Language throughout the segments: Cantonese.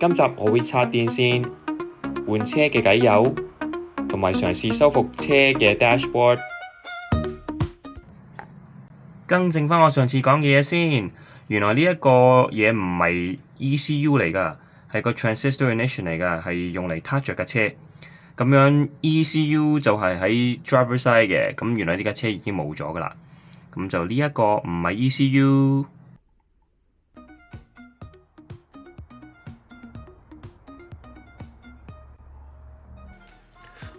今集我會拆電線、換車嘅偈油，同埋嘗試修復車嘅 dashboard。更正返我上次講嘅嘢先，原來呢一個嘢唔係 ECU 嚟㗎，係個 transistor ignition 嚟㗎，係用嚟 touch 着架車。咁樣 ECU 就係喺 driver side 嘅，咁原來呢架車已經冇咗㗎啦。咁就呢一個唔係 ECU。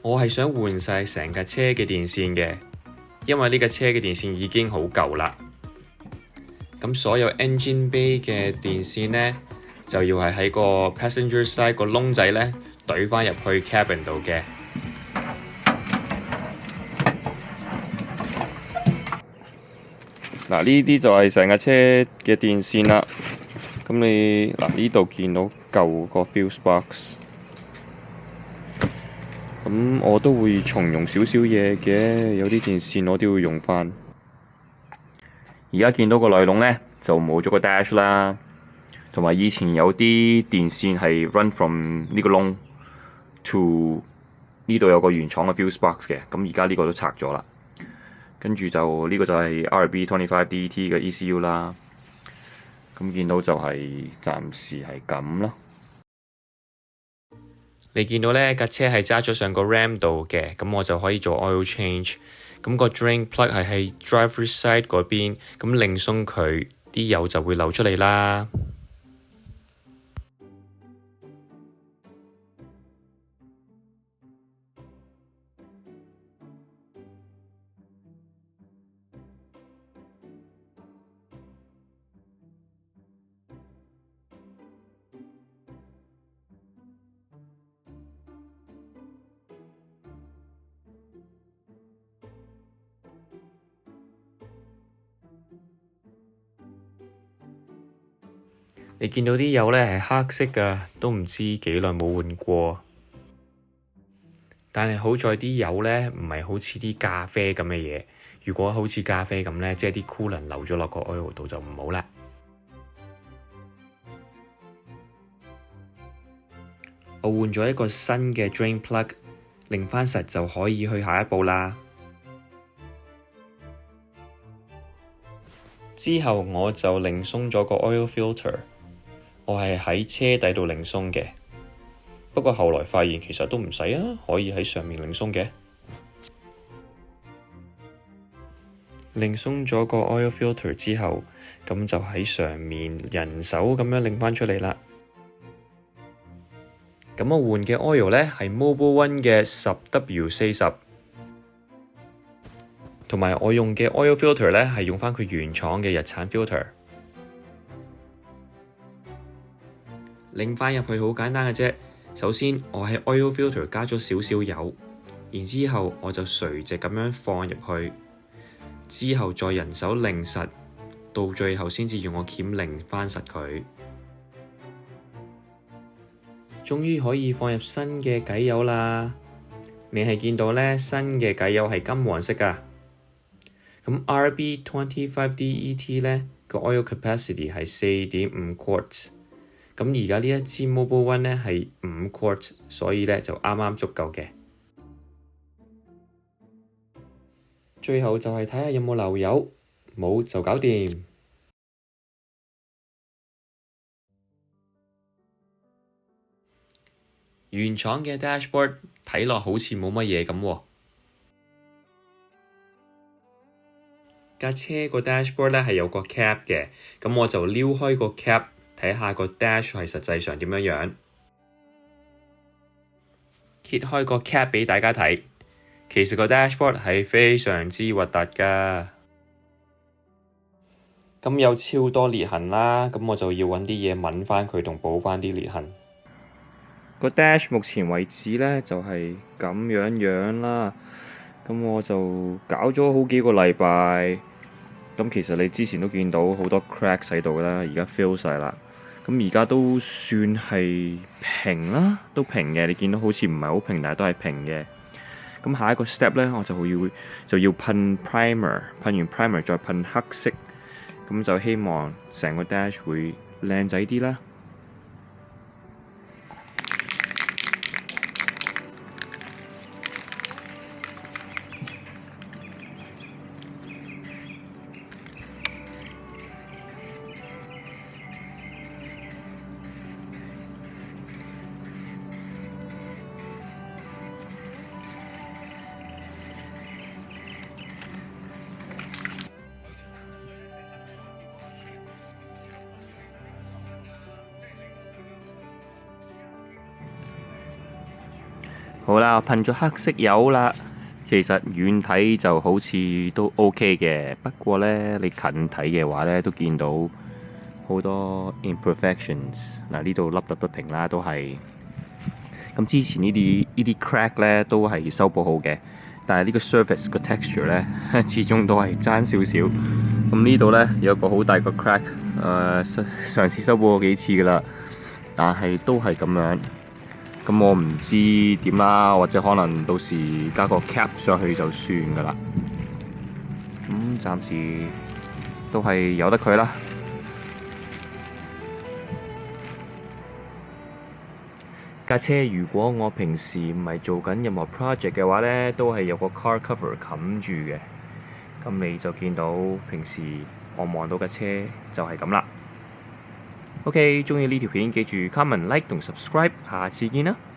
我係想換晒成架車嘅電線嘅，因為呢架車嘅電線已經好舊啦。咁所有 engine bay 嘅電線呢，就要係喺個 passenger side 個窿仔呢，懟返入去 cabin 度嘅。嗱，呢啲就係成架車嘅電線啦。咁你嗱呢度見到舊個 fuse box。咁我都會重用少少嘢嘅，有啲電線我都會用返。而家見到個內籠呢，就冇咗個 dash 啦，同埋以前有啲電線係 run from 呢個窿 to 呢度有個原廠嘅 fuse box 嘅，咁而家呢個都拆咗啦。跟住就呢個就係 RB25DET 嘅 ECU 啦。咁見到就係暫時係咁咯。你見到呢架車係揸咗上個 ram 度嘅，咁我就可以做 oil change。咁個 drain plug 係喺 driver side 嗰邊，咁擰鬆佢，啲油就會流出嚟啦。你見到啲油呢係黑色㗎，都唔知幾耐冇換過。但係好在啲油呢唔係好似啲咖啡咁嘅嘢。如果好似咖啡咁呢，即係啲 coolant 流咗落個 oil 度就唔好啦。我換咗一個新嘅 drain plug， 擰返實就可以去下一步啦。之後我就擰鬆咗個 oil filter。我係喺車底度擰鬆嘅，不過後來發現其實都唔使啊，可以喺上面擰鬆嘅。擰鬆咗個 oil filter 之後，咁就喺上面人手咁樣擰返出嚟啦。咁我換嘅 oil 呢係 Mobil One 嘅 10W40，同埋我用嘅 oil filter 呢係用返佢原廠嘅日產 filter。擰返入去好簡單嘅啫。首先我喺 oil filter 加咗少少油，然之後我就垂直咁樣放入去，之後再人手擰實，到最後先至用個鉗擰返實佢。終於可以放入新嘅偈油啦。你係見到呢，新嘅偈油係金黃色㗎。咁 RB25DET 呢個 oil capacity 係4.5 quarts。咁而家呢一支 Mobil One 呢係5 quart， 所以呢就啱啱足夠嘅。最後就係睇下有冇漏油，冇就搞掂。原廠嘅 dashboard 睇落好似冇乜嘢咁喎。架車個 dashboard 呢係有個 cap 嘅，咁我就撩開個 cap。睇下個 dash 係實際上點樣樣，揭開個 cap 俾大家睇。其實個 dashboard 係非常之核突㗎。咁有超多裂痕啦，咁我就要揾啲嘢抿返佢同補返啲裂痕。個 dash 目前為止呢就係咁樣樣啦。咁我就搞咗好幾個禮拜。咁其實你之前都見到好多 cracks 喺度啦，而家 fill 晒啦。咁而家都算係平啦，都平嘅。你見到好似唔係好平，但係都係平嘅。咁下一個 step 呢，我就要噴 primer， 噴完 primer 再噴黑色，咁就希望成個 dash 會靚仔啲啦。好啦，我噴咗黑色油啦。其實遠睇就好似都 OK 嘅，不過呢，你近睇嘅話呢，都見到好多 imperfections。嗱，呢度凹凸不平啦，都係。咁之前呢啲 crack 呢，都係修補好嘅，但係呢個 surface 個 texture 呢，始終都係爭少少。咁呢度呢，有個好大個 crack，嘗試修補過幾次噶啦，但係都係咁樣。咁我唔知點啦，或者可能到時加個 cap 上去就算噶啦。咁暫時都係由得佢啦。架車如果我平時唔係做緊任何 project 嘅話呢，都係有個 car cover 冚住嘅。咁你就見到平時我望到嘅車就係咁啦。OK， 鍾意呢條片記住 comment、like 同 subscribe，下次見啦〜